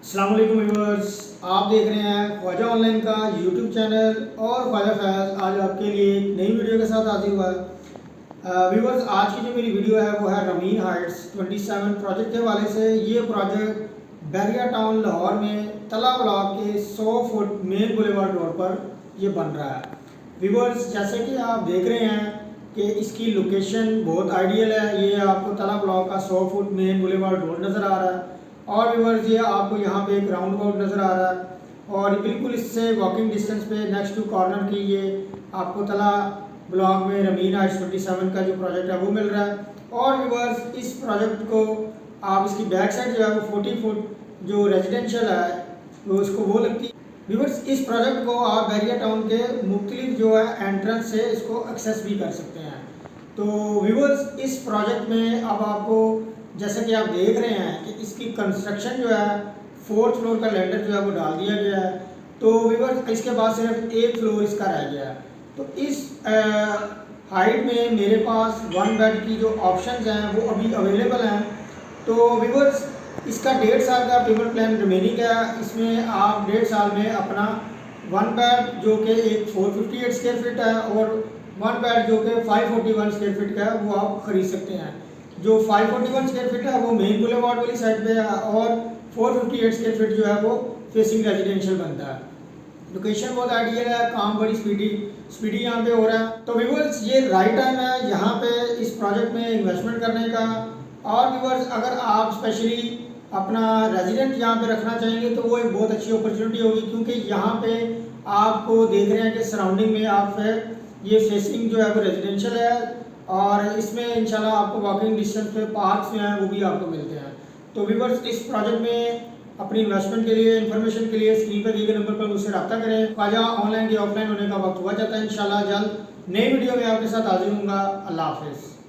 अस्सलाम वालेकुम व्यूअर्स, आप देख रहे हैं ख्वाजा ऑनलाइन का यूट्यूब चैनल और ख्वाजा फैज़ आज आपके लिए एक नई वीडियो के साथ हाजिर हुआ है। व्यूअर्स, आज की जो मेरी वीडियो है वो है रमीन हाइट्स 27 प्रोजेक्ट के हवाले से। ये प्रोजेक्ट बैरिया टाउन लाहौर में तला ब्लॉक के 100 फुट मेन बुलेवार्ड रोड पर ये बन रहा है। व्यूअर्स, जैसे कि आप देख रहे हैं कि इसकी लोकेशन बहुत आइडियल है। ये आपको तला ब्लॉक का 100 फुट मेन बुलेवार्ड रोड नज़र आ रहा है और व्यूअर्स ये आपको यहाँ पे एक राउंड अबाउट नज़र आ रहा है और बिल्कुल इससे वॉकिंग डिस्टेंस पे नेक्स्ट टू कॉर्नर की ये आपको तला ब्लॉक में रमीन हाइट्स 27 का जो प्रोजेक्ट है वो मिल रहा है। और व्यूअर्स, इस प्रोजेक्ट को आप इसकी बैक साइड जो है वो 40 फुट जो रेजिडेंशियल है वो उसको वो लगती है। व्यूअर्स, इस प्रोजेक्ट को आप बैरिया टाउन के मुख्तलिफ जो है एंट्रेंस से इसको एक्सेस भी कर सकते हैं। तो व्यूअर्स, इस प्रोजेक्ट में अब आपको जैसे कि आप देख रहे हैं कि इसकी कंस्ट्रक्शन जो है 4th फ्लोर का लेंटर जो है वो डाल दिया गया है। तो व्यूअर्स, इसके बाद सिर्फ एक फ्लोर इसका रह गया है। तो इस हाइट में मेरे पास 1 बेड की जो ऑप्शंस हैं वो अभी अवेलेबल हैं। तो व्यूअर्स, इसका 1.5 साल का पेमेंट प्लान रिमेनिंग है। इसमें आप 1.5 साल में अपना 1 बेड जो कि एक 458 स्क्वायर फीट है और 1 बेड जो कि 541 स्क्वायर फीट का है वो आप ख़रीद सकते हैं। जो 541 स्क्वायर फीट है वो मेन बुलेवार्ड वाली साइड पे है और 458 स्क्वायर फीट जो है वो फेसिंग रेजिडेंशियल बनता है। लोकेशन बहुत आइडियल है, काम बड़ी स्पीडी यहाँ पे हो रहा है। तो व्यूअर्स, ये राइट टाइम है यहाँ पे इस प्रोजेक्ट में इन्वेस्टमेंट करने का। और व्यूअर्स, अगर आप स्पेशली अपना रेजिडेंट यहाँ पे रखना चाहेंगे तो वो एक बहुत अच्छी अपॉर्चुनिटी होगी, क्योंकि यहाँ पे आपको देख रहे हैं कि सराउंडिंग में आप ये फेसिंग जो है वो रेजिडेंशियल है और इसमें इंशाल्लाह आपको वॉकिंग डिस्टेंस पे पार्क्स जो हैं वो भी आपको मिलते हैं। तो व्यूअर्स, इस प्रोजेक्ट में अपनी इन्वेस्टमेंट के लिए, इन्फॉर्मेशन के लिए स्क्रीन पर दिए गए नंबर पर मुझसे रब्ता करें। ख्वाजा ऑनलाइन के ऑफलाइन होने का वक्त हुआ जाता है। इंशाल्लाह जल्द नई वीडियो में आपके साथ हाजिर होऊंगा। अल्लाह हाफिज़।